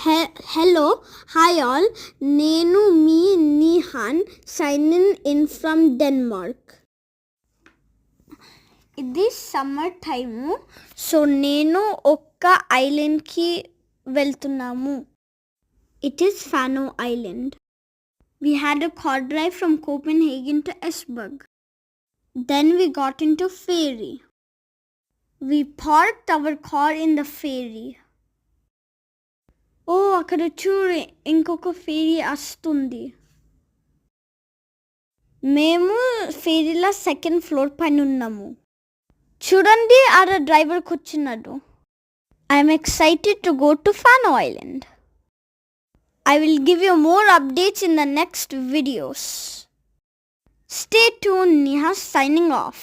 Hello, hi all. నేను మీ Nihan signing in from Denmark. ఇది summer time, so నేను ఒక్క ఐలాండ్కి వెళ్తున్నాము. It is Fano Island. We had a car drive from Copenhagen to Esbjerg. Then we got into ferry. We parked our car in the ferry. ఓ అక్కడ చూడు, ఇంకొక ఫేరీ వస్తుంది. మేము ఫేరీలో second floor పైన ఉన్నాము. చూడండి, ఆడ డ్రైవర్ కూర్చున్నాడు. I'm excited to go to ఫానో island. I will give you more updates in the next videos. Stay tuned. Neha signing off.